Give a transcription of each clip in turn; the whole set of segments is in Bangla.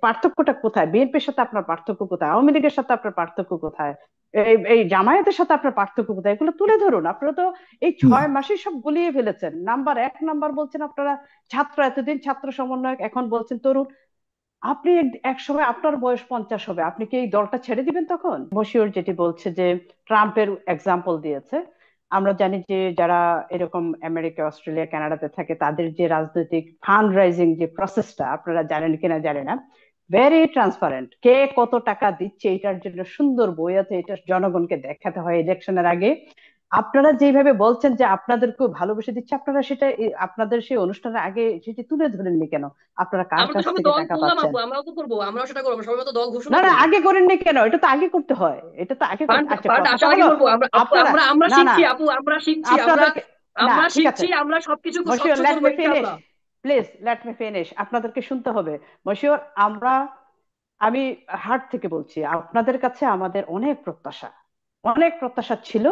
পার্থক্যটা কোথায়? বিএনপির সাথে আপনার পার্থক্য কোথায়? আওয়ামী লীগের সাথে আপনার পার্থক্য কোথায়? এই এই জামায়াতের সাথে আপনার পার্থক্য কোথায়? এগুলো তুলে ধরুন। আপনারা তো এই হুম। 6 মাসে সব গুলিয়ে ফেলেছেন। নাম্বার এক নাম্বার বলছেন আপনারা ছাত্র, এতদিন ছাত্র সমন্বয়ক, এখন বলছেন তরুণ। আপনি এক সময় আপনার বয়স 50 হবে, আপনি কি এই দলটা ছেড়ে দিবেন তখন? বশির যেটি বলছে যে ট্রাম্পের এক্সাম্পল দিয়েছে। আমরা জানি যে যারা এরকম আমেরিকা, অস্ট্রেলিয়া, কানাডাতে থাকে, তাদের যে রাজনৈতিক ফান্ড রাইজিং যে প্রসেসটা, আপনারা জানেন কিনা জানি না, ভেরি ট্রান্সপারেন্ট। কে কত টাকা দিচ্ছে এটার জন্য সুন্দর বই আছে, এটা জনগণকে দেখাতে হয় ইলেকশনের আগে। আপনারা যেভাবে বলছেন যে আপনাদেরকেও ভালোবেসে দিচ্ছে, আপনারা সেটা আপনাদের সেই অনুষ্ঠানের আগে সেটি তুলে ধরেননি কেন? আপনারা কার আমরা তো কাছ সবাই থেকে দল টাকা করলাম পাচ্ছেন? আপু, আমরাও তো করবো, আমরাও সেটা করবো, সবাই তো দল না ঘোষণা না, করবো। আগে করেননি কেন? এটা তো আগে করতে হয়, এটা তো আগে ফান্ড আচ্ছা, ফান্ড কথাটা আসার আগে হলো করবো আমরা আপু, আপনারা, আমরা আমরা না না, শিখছি আপু, আমরা শিখছি, আমরা আপনাদেরকে, না আমরা ঠিক আছে শিখছি, আমরা সবকিছু মশিউর, স্বচ্ছ লেট করবো মি ফিনিশ, ইনশাআল্লাহ। প্লিজ লেট মি ফিনিশ, আপনাদেরকে শুনতে হবে। মশিউর, আমরা, আমি হার্ট থেকে বলছি, আপনাদের কাছে আমাদের অনেক প্রত্যাশা, অনেক প্রত্যাশা ছিল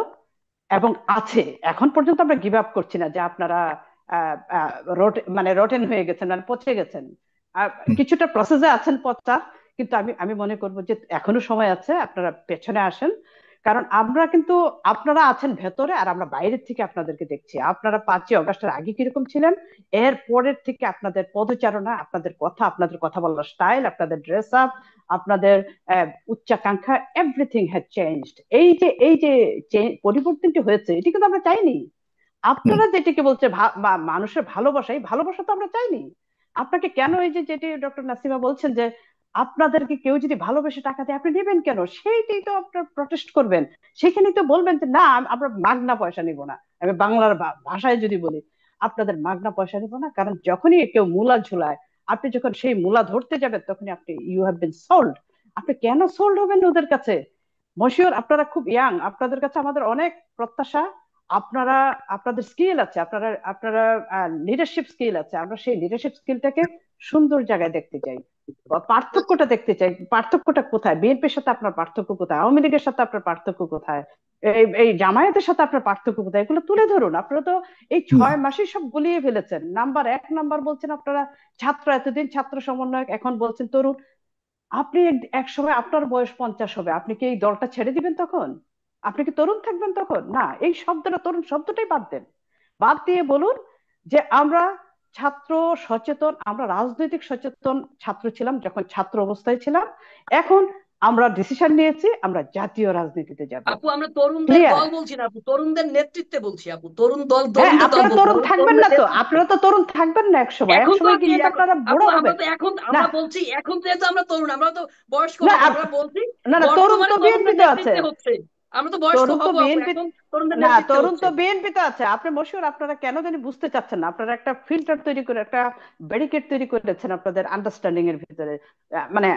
এবং আছে। এখন পর্যন্ত আমরা গিভ আপ করছি না যে আপনারা মানে রটেন হয়ে গেছেন, মানে পচে গেছেন। হুম। কিছুটা প্রসেসে আছেন পচা, কিন্তু আমি আমি মনে করবো যে এখনো সময় আছে, আপনারা পেছনে আসেন। কারণ আমরা কিন্তু, আপনারা আছেন ভেতরে আর আমরা বাইরের থেকে আপনাদেরকে দেখছি। আপনারা 5ই অগাস্টের আগে কিরকম ছিলেন, এর পরের থেকে আপনাদের পদচারণা, আপনাদের কথা, আপনাদের কথা বলার স্টাইল, আপনাদের ড্রেস আপ, আপনাদের উচ্চাকাঙ্ক্ষা, এভরিথিং হ্যাজ চেঞ্জড। এই যে পরিবর্তনটি হয়েছে, এটি কিন্তু আমরা চাইনি। হুম। আপনারা যেটিকে বলছে মানুষের ভালোবাসা, এই ভালোবাসা তো আমরা চাইনি। আপনাকে কেন, এই যে যেটি ডক্টর নাসিমা বলছেন যে আপনাদেরকে কেউ যদি ভালোবেসে টাকা দেয় আপনি নেবেন কেন, সেইটাই তো আপনার প্রটেস্ট করবেন। সেখানে তো বলবেন যে না, আমরা মাগনা পয়সা নিব না। আমি বাংলার ভাষায় যদি বলি, আপনাদের মাগনা পয়সা নিব না, কারণ যখনই কেউ মূলা ঝুলায়, আপনি যখন সেই মূলা ধরতে যাবেন তখনই আপনি ইউ হ্যাভ বিন সোল্ড। আপনি কেন সোল্ড হবেন ওদের কাছে? মশিউর, আপনারা খুব ইয়াং, আপনাদের কাছে আমাদের অনেক প্রত্যাশা। আপনারা, আপনাদের স্কিল আছে, আপনারা আপনারা লিডারশিপ স্কিল আছে, আমরা সেই লিডারশিপ স্কিলটাকে সুন্দর জায়গায় দেখতে চাই। পার্থক্যটা দেখতে চাই। পার্থক্যটা কোথায়? বিএনপির সাথে আপনার পার্থক্য কোথায়? আওয়ামী লীগের সাথে আপনার পার্থক্য কোথায়? এই জামায়াতের সাথে আপনার পার্থক্য কোথায়? এগুলো তুলে ধরুন। আপনারা তো এই হুম। 6 মাসে সব গুলিয়ে ফেলেছেন। নাম্বার এক নাম্বার বলছেন আপনারা ছাত্র, এতদিন ছাত্র সমন্বয়ক, এখন বলছেন তরুণ। আপনি এক সময় আপনার বয়স 50 হবে, আপনি কি এই দলটা ছেড়ে দিবেন তখন? আপনি কি তরুণ থাকবেন তখন? না, এই শব্দটা, তরুণ শব্দটাই বাদ দেন। বাদ দিয়ে বলুন যে আমরা ছাত্র সচেতন, আমরা রাজনৈতিক সচেতন ছাত্র ছিলাম যখন ছাত্র অবস্থায় ছিলাম। এখন আমরা ডিসিশন নিয়েছি আমরা জাতীয় রাজনীতিতে যাব। আপু আমরা তরুণদের ক্লিয়ার? দল বলছি না আপু, তরুণদের নেতৃত্বে বলছি আপু, তরুণ দল হ্যাঁ, তরুণদের দল আপনারা বলছি না, তরুণ আমরা থাকবেন না তরুণদের তো, নেতৃত্বে। আপনারা তো তরুণ থাকবেন না, এক সময়, এক এখন তো সময় আছি গিয়ে তো আপনারা আপু, বুড়ো আমরা হবেন। তো এখন না আমরা বলছি, এখন যেহেতু আমরা তরুণ, আমরা তো বয়স্ক না হব না, আমরা বলছি না, না, তরুণ বর্তমানে তো তরুণদের বিএনপিতে আছে। নেতৃত্বে হচ্ছে, আমরা তো বয়স্ক তরুণ তো হব আপু, বিএনপি, এখন তরুণদের না নেতৃত্বে তরুণ হচ্ছে। তো বিএনপিতে আছে। আপনি মশিউর, আপনারা কেন জানি বুঝতে চাচ্ছেন না। আপনারা একটা ফিল্টার তৈরি করে, একটা ব্যারিকেড তৈরি করেছেন আপনাদের আন্ডারস্ট্যান্ডিং এর ভিতরে। মানে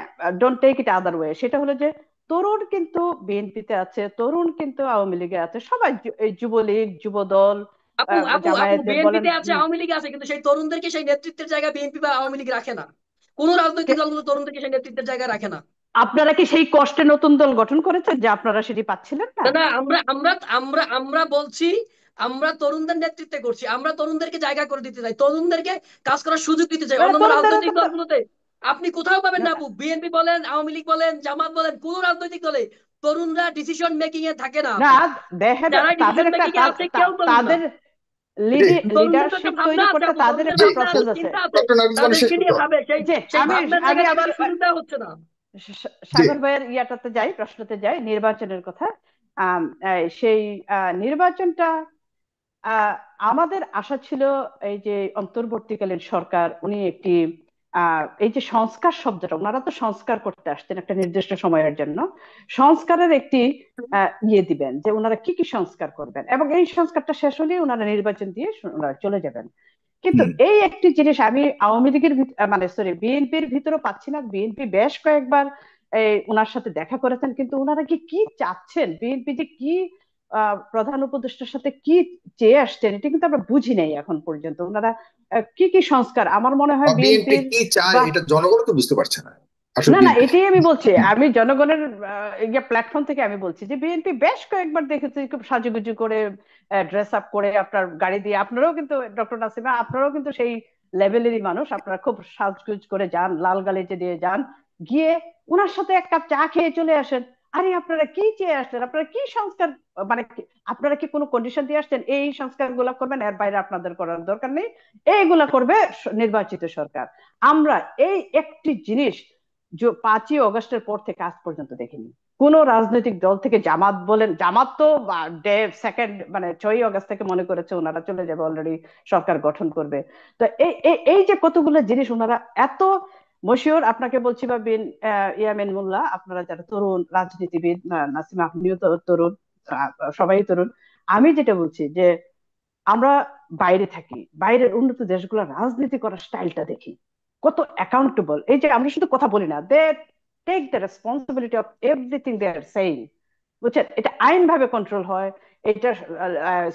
don't take it other way. সেটা হলো যে তরুণ কিন্তু বিএনপিতে আছে, তরুণ কিন্তু আওয়ামী লীগে আছে, সবাই এই যুবলীগ, যুবদল, আপু আপু আপু জামায়াতের বলেন। বিএনপিতে আছে, আওয়ামী লীগ আছে, কিন্তু সেই তরুণদেরকে সেই নেতৃত্বের জায়গায় বিএনপি বা আওয়ামী লীগ রাখে না। কোন রাজনৈতিক দলগুলো তরুণদেরকে সেই নেতৃত্বের জায়গায় রাখে না। আপনারা কি সেই কষ্টে নতুন দল গঠন করেছেন যে আপনারা সেটি পাচ্ছিলেন না? না না, আমরা আমরা আমরা আমরা বলছি, আমরা তরুণদের নেতৃত্বে করছি, আমরা তরুণদেরকে জায়গা করে দিতে চাই, তরুণদেরকে কাজ করার সুযোগ দিতে চাই। মানে অন্যান্য তরুণদের রাজনৈতিক দলগুলোতে আপনি কোথাও পাবেন না আপু, বিএনপি বলেন, আওয়ামী লীগ বলেন, জামাত বলেন, কোন রাজনৈতিক দলে তরুণরা ডিসিশন মেকিং এ থাকে না না, আপু। দেখেন যারা তাদের ডিসিশন একটা মেকিং এ আছে কেউ তরুণ না। তাদের জি। তরুণদের তো একটা লিডারশিপ ভাবনা তৈরি আছে করতে আপু, তাদের তরুণদের একটা ভাবনা আছে, প্রসেস আছে। চিন্তা আছে, আছে, তাদেরকে শেষ নিয়ে যে ভাবে, সেই যে সেই আমি ভাবনার আমি জায়গা আবার তাদেরকে সুযোগ দেওয়া হচ্ছে না। জি সাগর ভাইয়ের ইয়াটাতে যাই, প্রশ্নতে যাই, নির্বাচনের কথা। সেই নির্বাচনটা, আহ, আমাদের আশা ছিল এই যে অন্তর্বর্তীকালীন সরকার, উনি একটি এই যে সংস্কার শব্দটা, ওনারা তো সংস্কার করতে আসছেন একটা নির্দিষ্ট সময়ের জন্য। সংস্কারের একটি ইয়ে দিবেন যে ওনারা কি কি সংস্কার করবেন, এবং এই সংস্কারটা শেষ হলে ওনারা নির্বাচন দিয়ে ওনারা চলে যাবেন। কিন্তু হুম। এই একটি জিনিস আমি আওয়ামী লীগের মানে সরি বিএনপির ভিতরে পাচ্ছি না। বিএনপি বেশ কয়েকবার এই ওনার সাথে দেখা করেছেন, কিন্তু ওনারা কি কি চাচ্ছেন, বিএনপি যে কি প্রধান উপদেষ্টার সাথে কি চেয়ে আসছেন, এটা কিন্তু আমরা বুঝি নাই এখন পর্যন্ত। ওনারা কি কি সংস্কার, আমার মনে হয় বিএনপি বিএনপির কি চায় বা, এটা জনগণ তো বুঝতে পারছে না আসলে না না, বিএনপি। এটাই আমি বলছি, আমি জনগণের প্ল্যাটফর্ম থেকে আমি বলছি যে বিএনপি বেশ কয়েকবার দেখেছি খুব সাজুগুজু করে, ড্রেস আপ করে, আপনার গাড়ি দিয়ে, আপনারাও কিন্তু ডক্টর নাসিমা, আপনারাও কিন্তু সেই লেভেলেরই মানুষ, আপনারা খুব সাজগুজ করে যান, লাল গালিচে দিয়ে যান, গিয়ে ওনার সাথে এক কাপ চা খেয়ে চলে আসেন। আরে আপনারা কি চেয়ে আসলেন, আপনারা কি সংস্কার, মানে আপনারা কি কোনো কন্ডিশন দিয়ে আসছেন এই সংস্কার গুলা করবেন, এর বাইরে আপনাদের করার দরকার নেই, এইগুলা করবে নির্বাচিত সরকার। আমরা এই একটি জিনিস 5ই অগস্টের পর থেকে আজ পর্যন্ত দেখিনি কোন রাজনৈতিক দল থেকে। জামাত বলেন, জামাত তো ডে সেকেন্ড মানে 6ই অগস্ট থেকে মনে করেছে ওনারা চলে যাবে, অলরেডি সরকার গঠন করবে। তো এই এই এই যে কতগুলো জিনিস ওনারা এত মশিউর। আপনাকে বলছি বা বিন ইয়ামিন মোল্লা, আপনারা যারা তরুণ রাজনীতিবিদ, নাসিমা আপনিও তো তরুণ, সবাই তরুণ। আমি যেটা বলছি যে আমরা বাইরে থাকি, বাইরের উন্নত দেশগুলোর রাজনীতি করার স্টাইলটা দেখি, কত অ্যাকাউন্টেবল। এই যে আমরা শুধু কথা বলি না, they take the responsibility of everything they are saying. বুঝছেন, এটা আইন ভাবে কন্ট্রোল হয়, এটা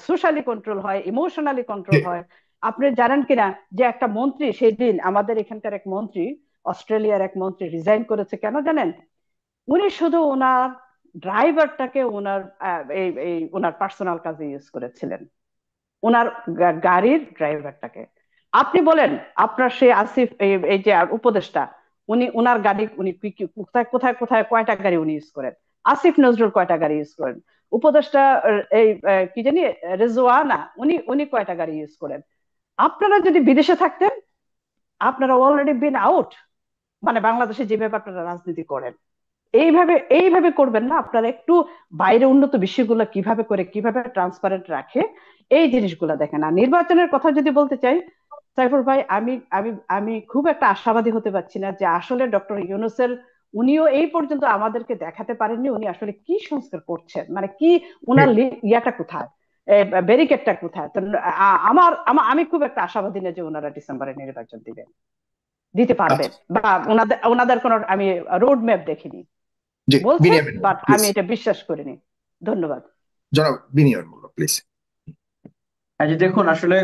সোশ্যালি কন্ট্রোল হয়, ইমোশনালি কন্ট্রোল হয়। আপনি জানেন কিনা যে একটা মন্ত্রী সেদিন, আমাদের এখানকার এক মন্ত্রী, অস্ট্রেলিয়ার এক মন্ত্রী রিজাইন করেছে কেন জানেন? উনি শুধু ওনার ড্রাইভারটাকে ওনার এই এই ওনার পার্সোনাল কাজে ইউজ করেছিলেন, ওনার গাড়ির ড্রাইভারটাকে। আপনি বলেন, আপনার সেই আসিফ এই যে উপদেষ্টা, উনি ওনার গাড়ি উনি কোথায় কোথায় কোথায় কয়টা গাড়ি উনি ইউজ করেন? আসিফ নজরুল কয়টা গাড়ি ইউজ করেন? উপদেষ্টা এই কি জানি রেজওয়ানা, উনি উনি কয়টা গাড়ি ইউজ করেন? আপনারা যদি বিদেশে থাকতেন, আপনারা অলরেডি বিন আউট। মানে বাংলাদেশে যেভাবে আপনারা রাজনীতি করেন, এইভাবে এইভাবে করবেন না। আপনারা একটু বাইরে উন্নত বিষয়গুলো কিভাবে করে, কিভাবে ট্রান্সপারেন্ট রাখে, এই জিনিসগুলো দেখেন। আর নির্বাচনের কথা যদি বলতে চাই, সাইফুর ভাই, আমি আমি আমি খুব একটা আশাবাদী হতে পারছি না যে আসলে ডক্টর ইউনূসের, উনিও এই পর্যন্ত আমাদেরকে দেখাতে পারেননি উনি আসলে কি সংস্কার করছেন, মানে কি উনার ইয়াটা কোথায়, ব্যারিকেডটা কোথায়। তো আমি খুব একটা আশাবাদী না যে ওনারা ডিসেম্বরে নির্বাচন দিতে পারবেন, আচ্ছা, বা ওনাদের ওনাদের কোনো আমি রোড ম্যাপ দেখিনি। জি, বলছেন, বিনিয়ামিন বাট প্লিজ। আমি এটা বিশ্বাস করিনি। ধন্যবাদ। জনাব বিনিয়ামিন প্লিজ। হ্যাঁ, যে দেখুন আসলে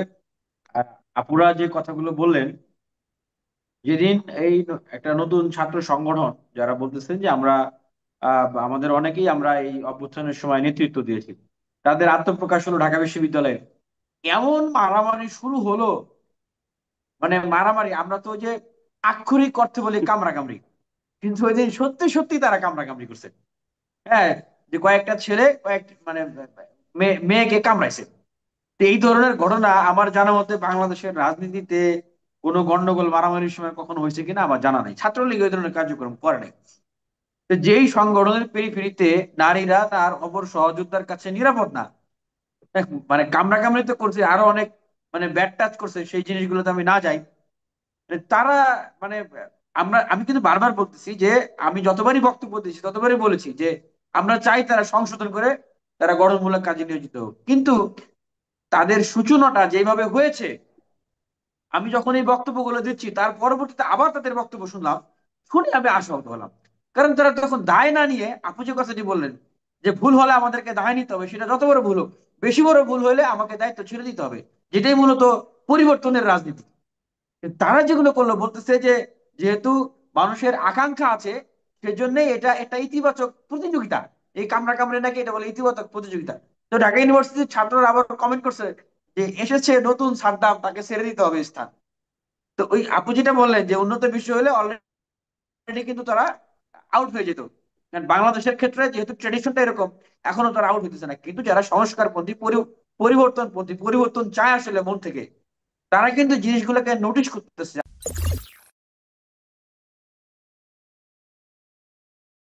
আহ, আপুরা যে কথাগুলো বললেন, যেদিন এই একটা নতুন ছাত্র সংগঠন যারা বলতেছেন যে আমরা আমাদের অনেকেই আমরা এই অভ্যুত্থানের সময় নেতৃত্ব দিয়েছি, তাদের আত্মপ্রকাশ হলো ঢাকা বিশ্ববিদ্যালয়ে। এমন মারামারি শুরু হলো, মানে মারামারি, আমরা তো যে আক্ষরিক অর্থে বলি কামড়াকামড়ি, কিন্তু ওই দিন সত্যি সত্যি তারা কামড়াকামড়ি করছে। হ্যাঁ, যে কয়েকটা ছেলে কয়েক মানে মেয়েকে কামড়াইছে। তো এই ধরনের ঘটনা আমার জানা মতে বাংলাদেশের রাজনীতিতে কোনো গন্ডগোল মারামারির সময় কখনো হয়েছে কিনা আমার জানা নাই। ছাত্রলীগ ওই ধরনের কার্যক্রম করে নাই। তো যেই সংগঠনের পেরিফেরিতে নারীরা তার অপর সহযোদ্ধার কাছে নিরাপদ না, মানে কামড়া কামড়ি তো করছে, আরো অনেক মানে ব্যাড টাচ করছে, সেই জিনিসগুলোতে আমি না যাই। তারা মানে আমি কিন্তু বারবার বলতেছি যে আমি যতবারই বক্তব্য দিয়েছি ততবারই বলেছি যে আমরা চাই তারা সংশোধন করে তারা গঠনমূলক কাজে নিয়োজিত হোক, কিন্তু তাদের সূচনাটা যেভাবে হয়েছে, আমি যখন এই বক্তব্যগুলো দিচ্ছি তার পরবর্তীতে আবার তাদের বক্তব্য শুনলাম, শুনে আমি আশাহত হলাম। কারণ তারা তখন দায় না নিয়ে, আপু যে কথাটি বললেন যে ভুল হলে আমাদেরকে দায় নিতে হবে, সেটা যত বড় ভুল হোক, বেশি বড় ভুল হলে আমাকে দায়িত্ব ছেড়ে দিতে হবে, যেটাই মূলত পরিবর্তনের রাজনীতি। তারা যেগুলো করলো, বলতেছে যে যেহেতু মানুষের আকাঙ্ক্ষা আছে সেজন্যই এটা একটা ইতিবাচক প্রতিযোগিতা, এই কামড়া কামড়ে নাকি এটা বলে ইতিবাচক প্রতিযোগিতা। তো ঢাকা ইউনিভার্সিটির ছাত্ররা আবার কমেন্ট করছে যে এসেছে নতুন সাদ্দাম, তাকে ছেড়ে দিতে হবে স্থান। তো ওই আপু যেটা বললেন যে উন্নত বিশ্ব হলে অলরেডি কিন্তু তারা আউট হয়ে যেত, কারণ বাংলাদেশের ক্ষেত্রে যেহেতু ট্রেডিশনটা এরকম, এখনো তারা আউট হইতেছে না। কিন্তু যারা সংস্কারপন্থী, পরিবর্তনপন্থী, পরিবর্তন চায় আসলে মন থেকে, তারা কিন্তু জিনিসগুলোকে নোটিশ করতেছে।